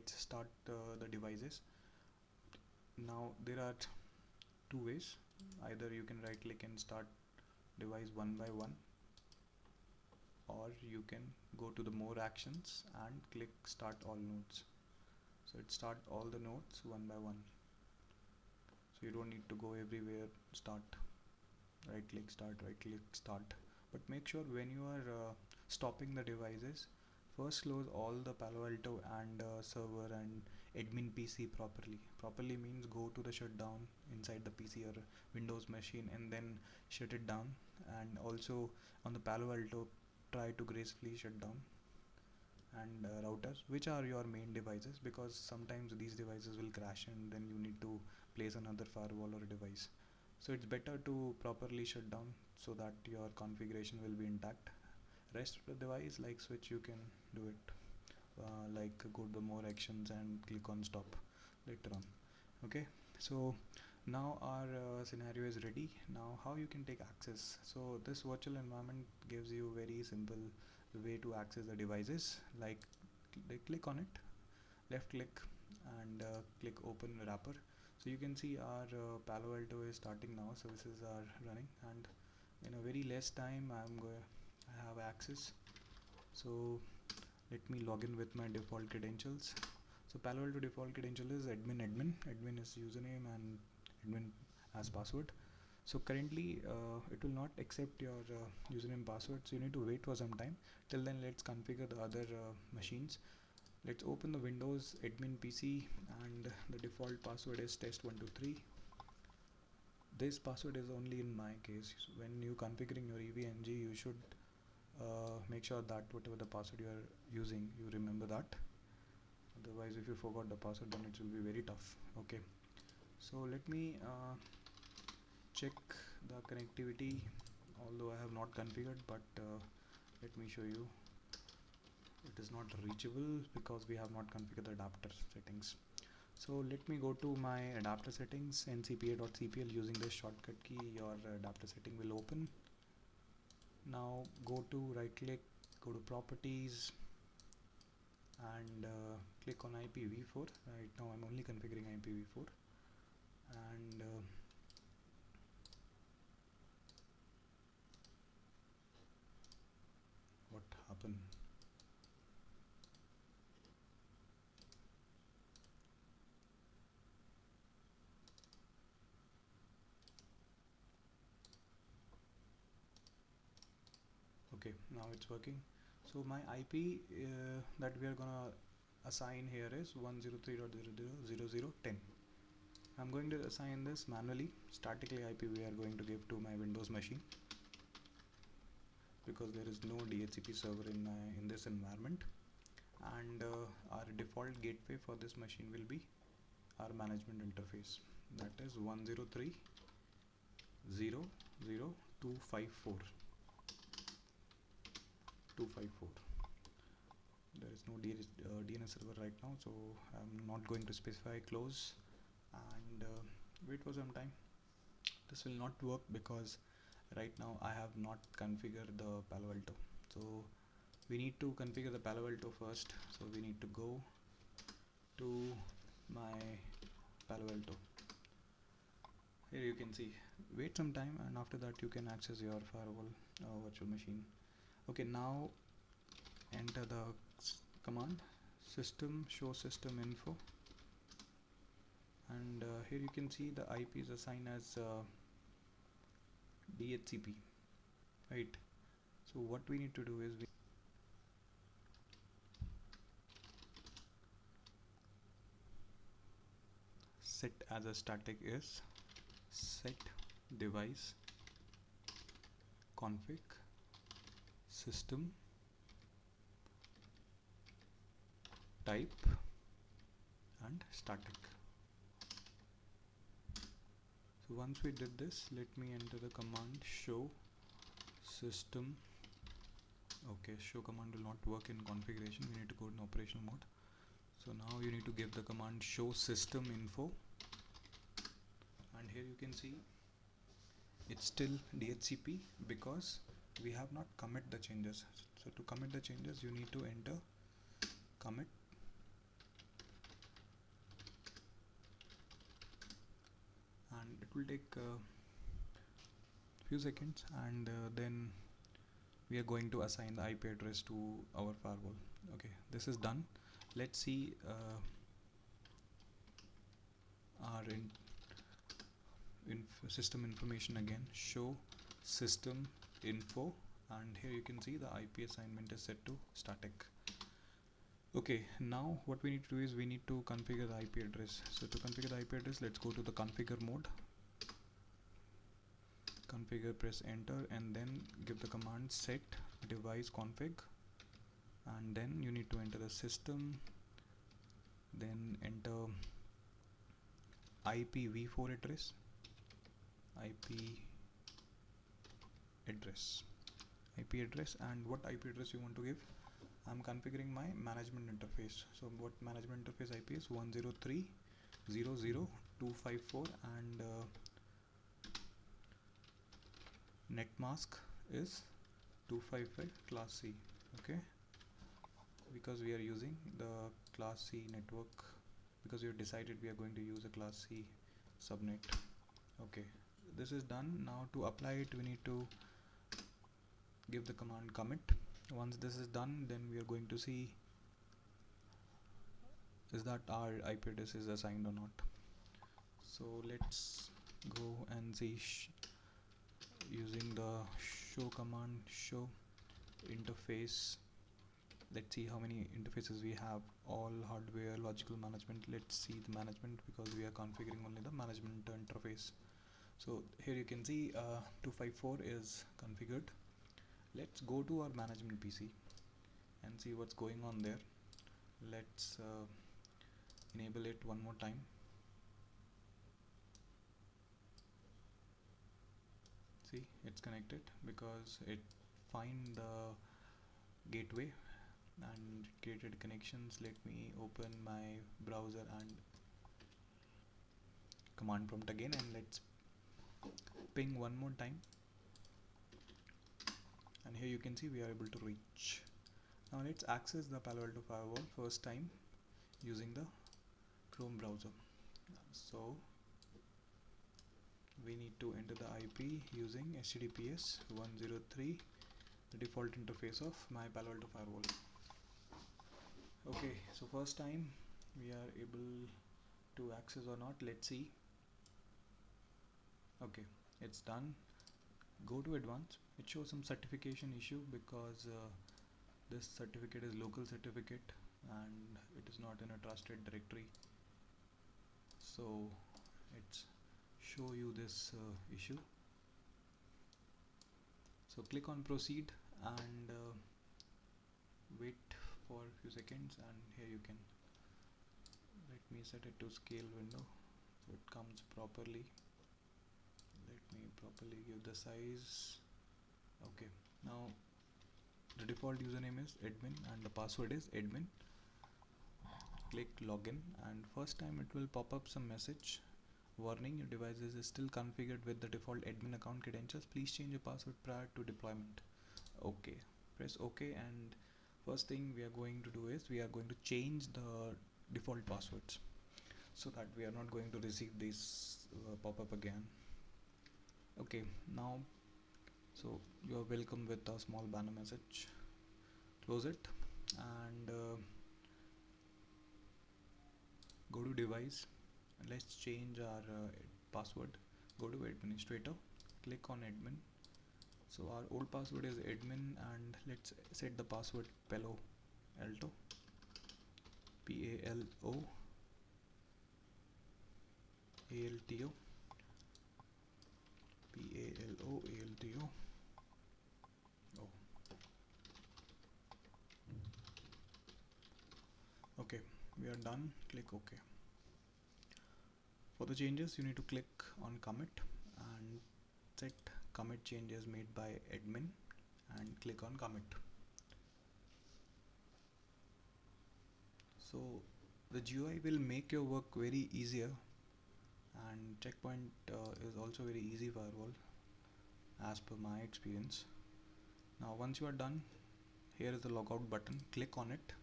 let's start the devices. Now there are two ways. Either you can right click and start device one by one, or you can go to the more actions and click start all nodes. So it start all the nodes one by one, so you don't need to go everywhere start, right click start. But make sure when you are stopping the devices, first close all the Palo Alto and server and admin PC properly means go to the shutdown inside the PC or Windows machine and then shut it down. And also on the Palo Alto, try to gracefully shut down and routers which are your main devices, because sometimes these devices will crash and then you need to place another firewall or a device. So it's better to properly shut down so that your configuration will be intact. Rest of the device like switch, you can do it like go to the more actions and click on stop later on. Okay, so now our scenario is ready. Now how you can take access. So this virtual environment gives you very simple way to access the devices. Like click on it, left click and click open wrapper. So you can see our Palo Alto is starting now, services are running, and in a very less time I have access. So let me log in with my default credentials. So Palo Alto default credential is admin is username and admin as password. So currently it will not accept your username password, so you need to wait for some time. Till then let's configure the other machines. Let's open the Windows admin PC and the default password is test123. This password is only in my case. When you configuring your EVNG, you should make sure that whatever the password you are using, you remember that. Otherwise if you forgot the password, then it will be very tough. Okay, so let me check the connectivity, although I have not configured, but let me show you. It is not reachable because we have not configured the adapter settings. So let me go to my adapter settings, ncpa.cpl. Using this shortcut key, your adapter setting will open. Now go to right click, go to properties and click on IPv4. Right now I'm only configuring IPv4 and what happened? Okay, now it's working. So my IP that we are gonna assign here is 103.0.0.0.10. I'm going to assign this manually. Statically IP we are going to give to my Windows machine because there is no DHCP server in this environment, and our default gateway for this machine will be our management interface, that is 103.0.0.254. There is no DNS server right now, so I'm not going to specify close and wait for some time. This will not work because right now I have not configured the Palo Alto. So we need to configure the Palo Alto first. So we need to go to my Palo Alto. Here you can see, wait some time and after that you can access your firewall virtual machine. Okay, now enter the command system show system info, and here you can see the IP is assigned as DHCP, right? So what we need to do is we set as a static is set device config system type and static. So once we did this, let me enter the command show system. Okay, show command will not work in configuration. We need to go in operational mode. So now you need to give the command show system info, and here you can see it's still DHCP because we have not commit the changes. So to commit the changes, you need to enter commit will take a few seconds, and then we are going to assign the IP address to our firewall. Okay, this is done. Let's see our system information again. Show system info, and here you can see the IP assignment is set to static. Okay, now what we need to do is we need to configure the IP address. So to configure the IP address, let's go to the configure mode, configure, press enter, and then give the command set device config, and then you need to enter the system, then enter IPv4 address, IP address, and what IP address you want to give. I'm configuring my management interface. So what management interface IP is 103.0.0.254, and net mask is 255 class C. Okay, because we are using the class C network, because we have decided we are going to use a class C subnet. Okay, this is done. Now to apply it, we need to give the command commit. Once this is done, then we are going to see is that our IP address is assigned or not. So let's go and see using the show command, show interface. Let's see how many interfaces we have. All hardware, logical management. Let's see the management, because we are configuring only the management interface. So here you can see 254 is configured. Let's go to our management PC and see what's going on there. Let's enable it one more time. See, it's connected because it find the gateway and created connections. Let me open my browser and command prompt again, and let's ping one more time, and here you can see we are able to reach. Now let's access the Palo Alto Firewall first time using the Chrome browser. So we need to enter the IP using HTTPS 103, the default interface of my Palo Alto Firewall. Okay, so first time we are able to access or not. Let's see. Okay, it's done. Go to advanced. It shows some certification issue because this certificate is local certificate and it is not in a trusted directory. So it's show you this issue. So click on proceed and wait for a few seconds, and here you can, let me set it to scale window so it comes properly. Let me properly give the size. Okay, now the default username is admin and the password is admin. Click login, and first time it will pop up some message warning, your device is still configured with the default admin account credentials, please change your password prior to deployment. Okay, press OK, and first thing we are going to do is we are going to change the default passwords so that we are not going to receive this pop-up again. Okay, now so you are welcome with a small banner message. Close it and go to device, and let's change our password. Go to administrator, click on admin. So our old password is admin, and let's set the password PaloAlto, PaloAlto. PaloAlto. Oh. Okay, we are done. Click OK. For the changes, you need to click on commit and set commit changes made by admin and click on commit. So the GUI will make your work very easier, and checkpoint is also very easy firewall as per my experience. Now once you are done, here is the logout button, click on it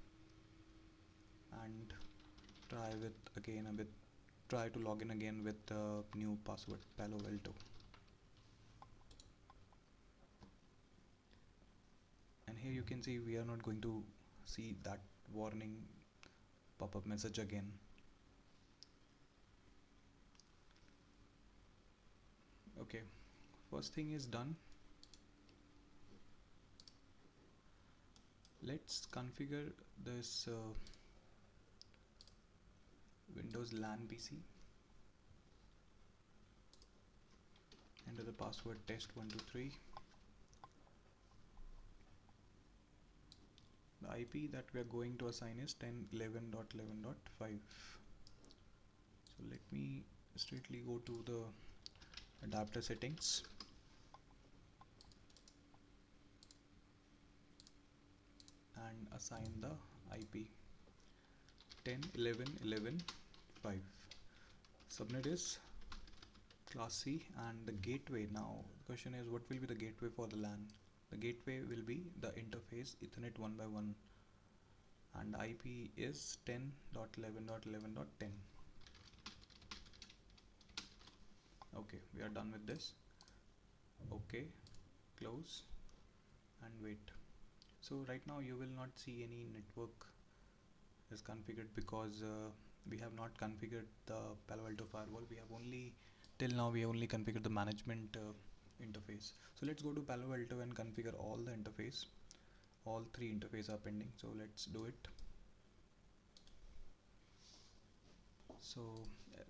and try try to log in again with the new password PaloAlto. And here you can see we are not going to see that warning pop-up message again. Okay, first thing is done. Let's configure this Windows LAN PC. Enter the password test123. The IP that we are going to assign is 10.11.11.5. So let me straightly go to the adapter settings and assign the IP 10.11.11.5. Subnet is class C, and the gateway, now the question is what will be the gateway for the LAN. The gateway will be the interface Ethernet 1x1, and IP is 10.11.11.10. Okay, we are done with this. Okay, close and wait. So right now you will not see any network is configured because we have not configured the Palo Alto Firewall. We have only, till now we only configured the management interface. So let's go to Palo Alto and configure all the interface. All three interfaces are pending, so let's do it. So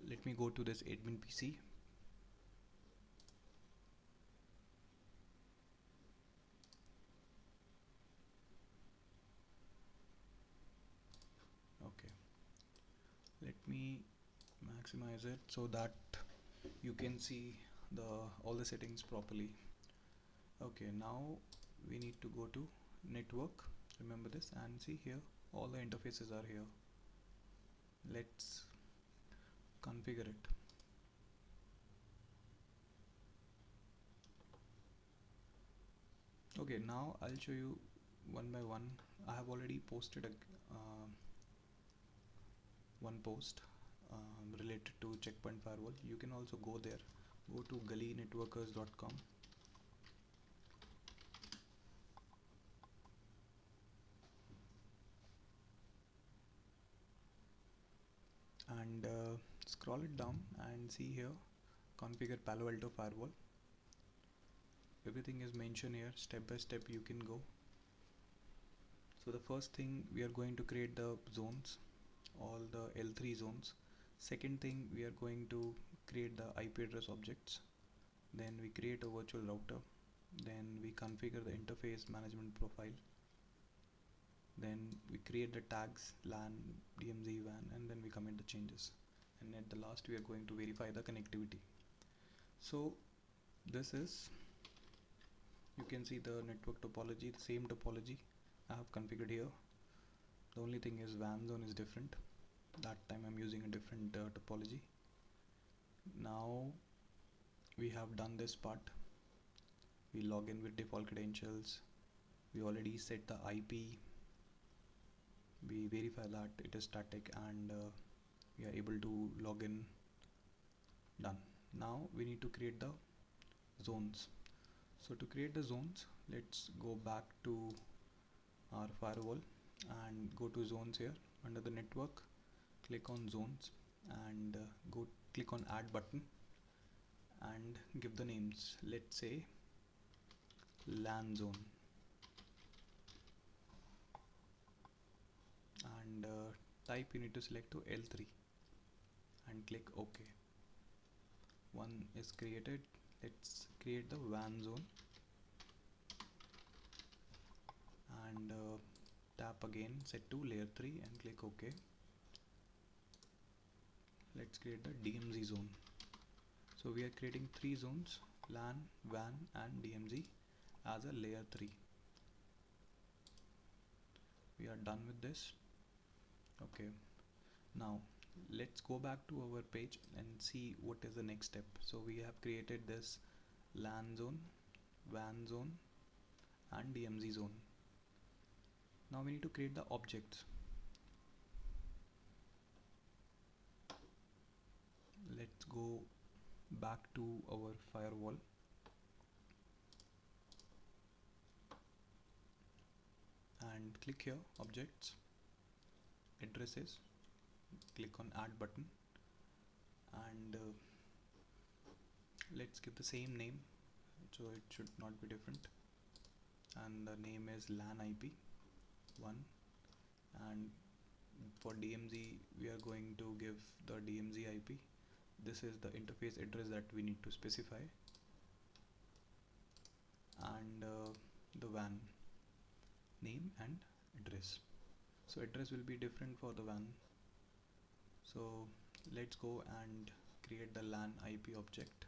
let me go to this admin PC. Okay, let me maximize it so that you can see all the settings properly. Okay, now we need to go to network, remember this, and see here all the interfaces are here. Let's configure it. Okay, now I'll show you one by one. I have already posted one post related to Checkpoint Firewall. You can also go there. Go to gullynetworkers.com and scroll it down and see here configure Palo Alto Firewall. Everything is mentioned here, step by step you can go. So the first thing, we are going to create the zones, all the L3 zones. Second thing, we are going to create the IP address objects. Then we create a virtual router. Then we configure the interface management profile. Then we create the tags LAN, DMZ, WAN, and then we commit the changes. And at the last, we are going to verify the connectivity. So this is, you can see the network topology, the same topology I have configured here. The only thing is WAN zone is different. That time I'm using a different topology. Now we have done this part. We log in with default credentials. We already set the IP. We verify that it is static, and we are able to log in. Done. Now we need to create the zones. So to create the zones, let's go back to our firewall and go to zones here. Under the network, click on zones and go click on add button and give the names. Let's say LAN zone, and type you need to select to L3 and click OK. One is created. Let's create the WAN zone and tap again, set to layer 3 and click OK. Let's create the DMZ zone. So we are creating 3 zones, LAN, WAN and DMZ as a layer 3. We are done with this. Okay, now let's go back to our page and see what is the next step. So we have created this LAN zone, WAN zone and DMZ zone. Now we need to create the objects. let's go back to our firewall and click here, objects, addresses, click on add button, and let's give the same name, so it should not be different, and the name is LAN IP 1, and for DMZ we are going to give the DMZ IP. This is the interface address that we need to specify, and the WAN name and address. So address will be different for the WAN. So let's go and create the LAN IP object.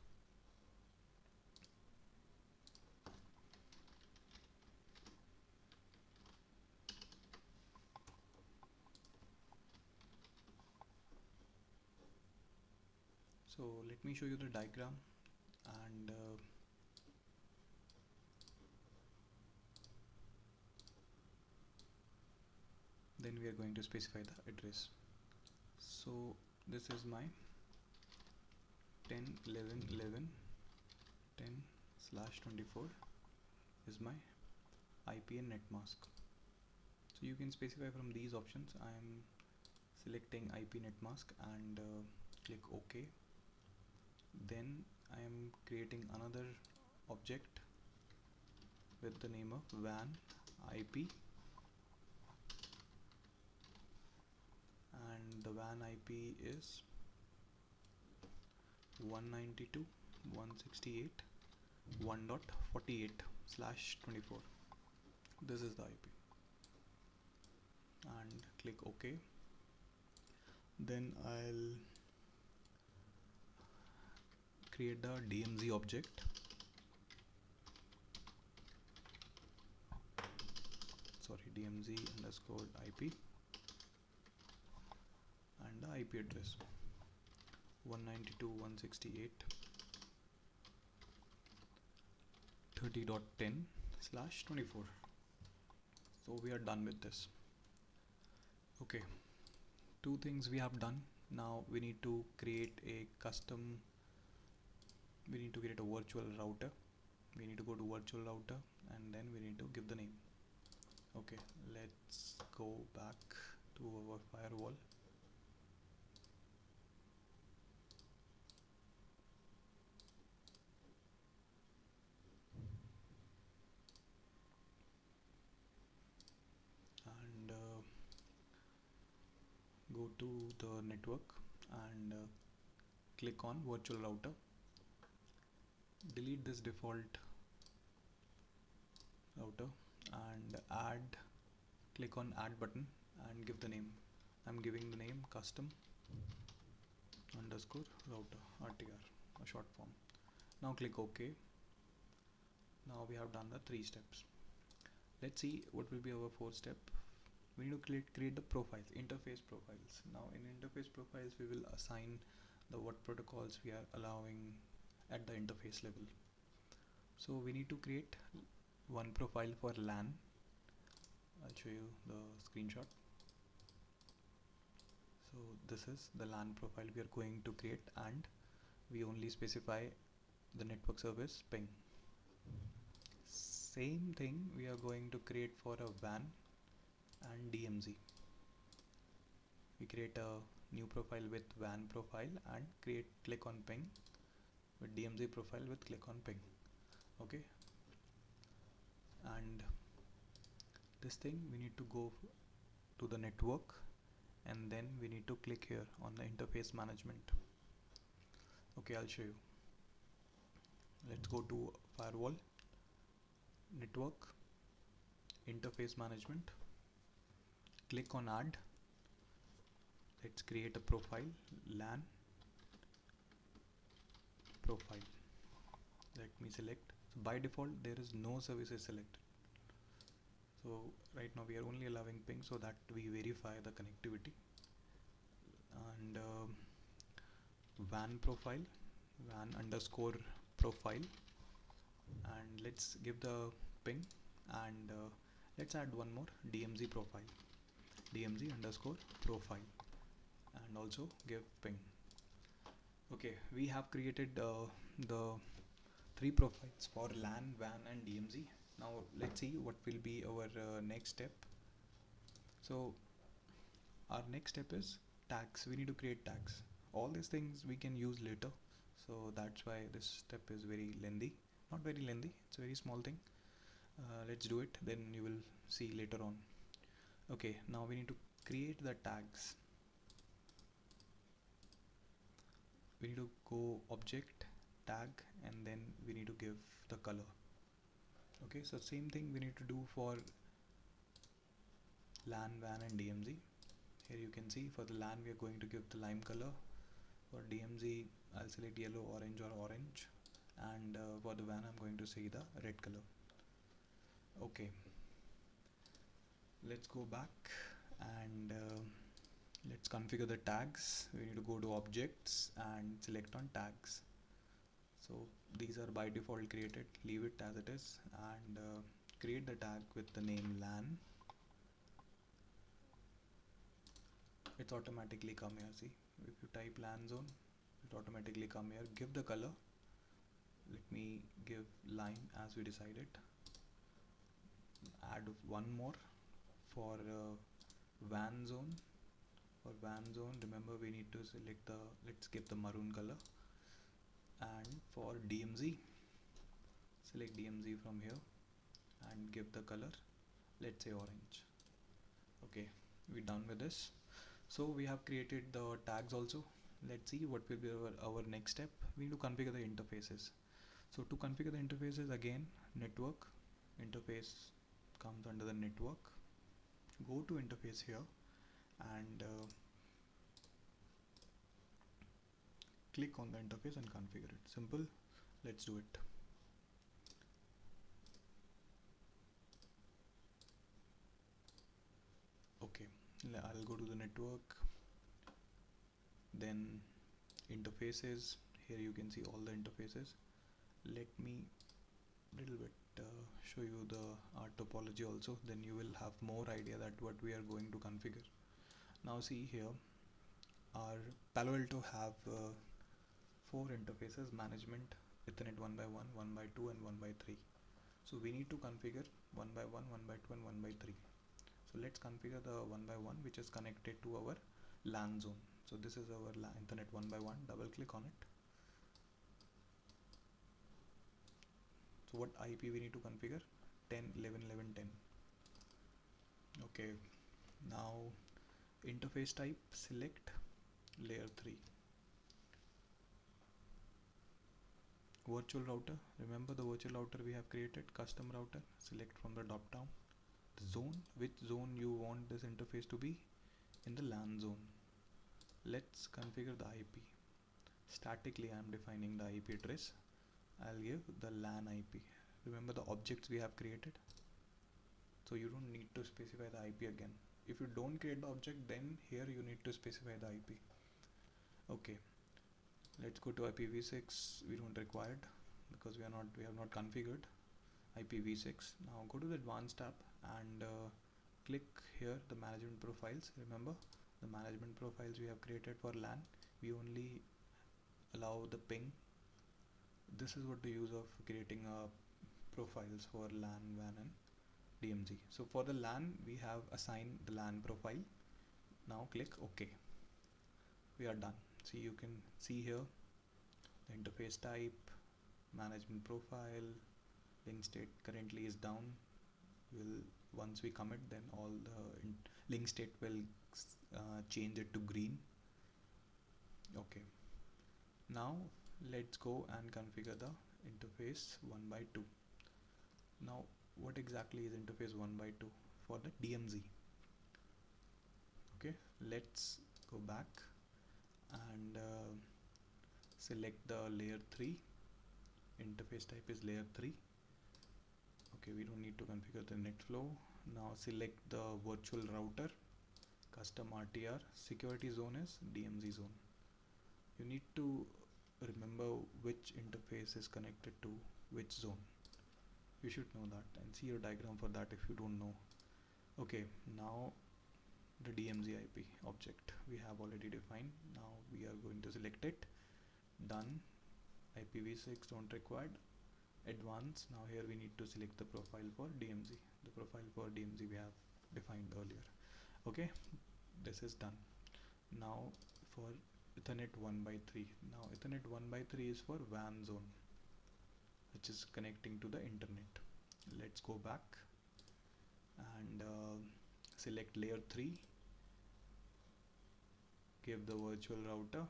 So let me show you the diagram, and then we are going to specify the address. So this is my 10.11.11 10/24 is my IP and net mask. So you can specify from these options. I am selecting IP net mask and click OK. Then I am creating another object with the name of WAN IP, and the WAN IP is 192.168.1.48/24. This is the IP, and click OK. Then I'll create the DMZ object. Sorry, DMZ underscore IP, and the IP address 192.168.30.10/24. So we are done with this. Okay, two things we have done. Now we need to create a custom, we need to create a virtual router. We need to go to virtual router, and then we need to give the name. Okay, let's go back to our firewall. And go to the network and click on virtual router. Delete this default router and click on add button and give the name. I'm giving the name custom underscore router, RTR, a short form. Now click OK. Now we have done the 3 steps. Let's see what will be our 4th step. We need to create the profiles, interface profiles. Now in interface profiles we will assign the what protocols we are allowing at the interface level. So we need to create one profile for LAN. I'll show you the screenshot. So this is the LAN profile we are going to create, and we only specify the network service ping. Same thing we are going to create for a WAN and DMZ. We create a new profile with WAN profile and click on ping, with DMZ profile with click on ping. Okay, and this thing we need to go to the network, and then we need to click here on the interface management. Okay, I'll show you. Let's go to firewall, network, interface management, click on add. Let's create a profile, LAN profile. Let me select. So by default there is no services selected. So right now we are only allowing ping, so that we verify the connectivity. And WAN profile, WAN underscore profile, and let's give the ping, and let's add one more, DMZ profile, DMZ underscore profile, and also give ping. Okay, we have created the three profiles for LAN, WAN and DMZ. Now let's see what will be our next step. So our next step is tags. We need to create tags. All these things we can use later, so that's why this step is very lengthy. Not very lengthy, it's a very small thing. Let's do it, then you will see later on. Okay, now we need to create the tags. We need to go object tag and then we need to give the color. Okay, so same thing we need to do for LAN, WAN and DMZ. Here you can see for the LAN we are going to give the lime color. For DMZ I'll select yellow, orange or orange, and for the WAN I'm going to say the red color. Okay, let's go back and let's configure the tags. We need to go to objects and select on tags. So these are by default created, leave it as it is, and create the tag with the name LAN. It's automatically come here. See, if you type LAN zone, it automatically come here. Give the color. Let me give lime as we decided. Add one more for WAN zone. For WAN zone, remember we need to select the, let's give the maroon color. And for DMZ, select DMZ from here and give the color, let's say orange. Okay, we're done with this. So we have created the tags also. Let's see what will be our next step. We need to configure the interfaces. So to configure the interfaces, again network, interface comes under the network. Go to interface here and click on the interface and configure it. Simple. Let's do it. Okay, I'll go to the network, then interfaces. Here you can see all the interfaces. Let me little bit show you the topology also, then you will have more idea that what we are going to configure. Now see here, our Palo Alto have 4 interfaces: management, Ethernet 1 by 1, 1 by 2 and 1 by 3. So we need to configure 1 by 1, 1 by 2 and 1 by 3. So let's configure the 1 by 1 which is connected to our LAN zone. So this is our Ethernet 1 by 1, double click on it. So what IP we need to configure? 10, 11, 11, 10. Okay, now interface type, select layer 3. Virtual router, remember the virtual router we have created, custom router, select from the drop down. The zone, which zone you want this interface to be? In the LAN zone. Let's configure the IP. Statically I am defining the IP address. I'll give the LAN IP. Remember the objects we have created, so you don't need to specify the IP again. If you don't create the object, then here you need to specify the IP. Okay, let's go to IPv6. We don't require it because we have not configured IPv6. Now go to the advanced tab and click here the management profiles. Remember the management profiles we have created for LAN, we only allow the ping. This is what the use of creating profiles for LAN, WAN and DMZ. So for the LAN we have assigned the LAN profile. Now click OK. We are done. See, you can see here the interface type, management profile, link state currently is down. Once we commit, then all the link state will change it to green. Okay, now let's go and configure the interface 1 by 2. Now what exactly is interface 1 by 2? For the DMZ. Okay, let's go back and select the layer 3. Interface type is layer 3. Okay, we don't need to configure the net flow. Now select the virtual router, custom RTR, security zone is DMZ zone. You need to remember which interface is connected to which zone. You should know that and see your diagram for that if you don't know. Okay, now the DMZ IP object we have already defined. Now we are going to select it. Done. IPv6 don't required. Advanced. Now here we need to select the profile for DMZ. The profile for DMZ we have defined earlier. Okay, this is done. Now for Ethernet 1x3. Now Ethernet 1x3 is for WAN zone, which is connecting to the internet. Let's go back and select layer 3, give the virtual router,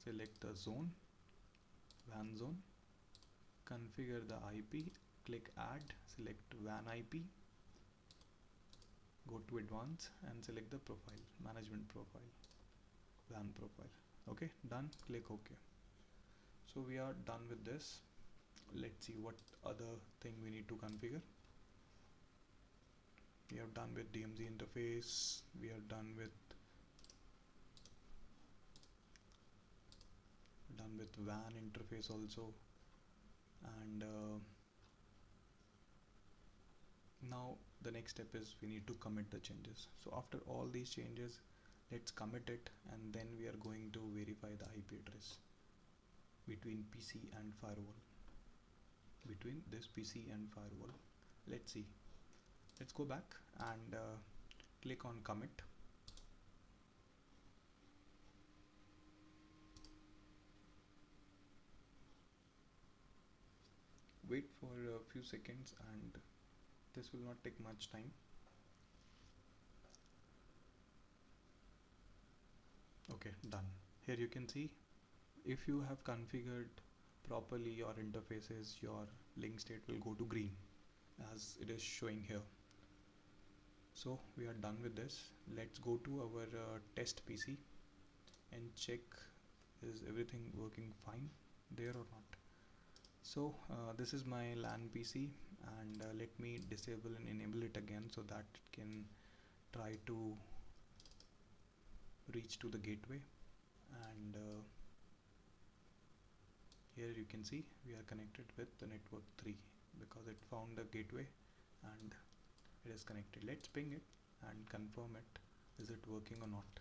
select the zone, WAN zone, configure the IP, click add, select WAN IP, go to advanced and select the profile, management profile, WAN profile. Okay, done, click OK. So we are done with this. Let's see what other thing we need to configure. We are done with DMZ interface, we are done with WAN interface also, and now the next step is we need to commit the changes. So after all these changes, let's commit it, and then we are going to verify the IP address between PC and firewall, between this PC and firewall. Let's see. Let's go back and click on commit. Wait for a few seconds, and this will not take much time. Okay, done. Here you can see, if you have configured properly your interfaces, your link state will go to green as it is showing here. So we are done with this. Let's go to our test PC and check is everything working fine there or not. So this is my LAN PC, and let me disable and enable it again so that it can try to reach to the gateway. And here you can see we are connected with the network 3 because it found the gateway and it is connected. Let's ping it and confirm it, is it working or not.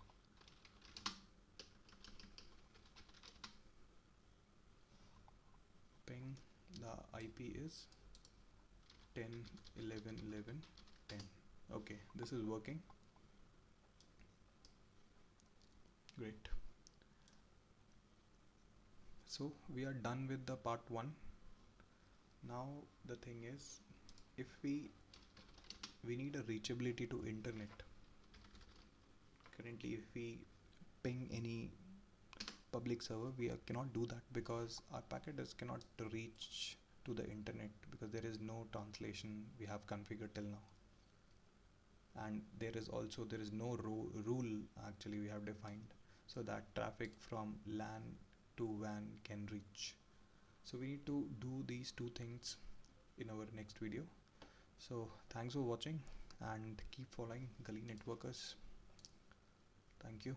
Ping, the IP is 10.11.11.10. okay, this is working. Great. So we are done with the part 1. Now the thing is, if we need a reachability to internet. Currently if we ping any public server, we cannot do that because our packet cannot reach to the internet because there is no translation we have configured till now, and there is no rule actually we have defined so that traffic from LAN to WAN can reach. So we need to do these two things in our next video. So thanks for watching and keep following Gully Networkers. Thank you.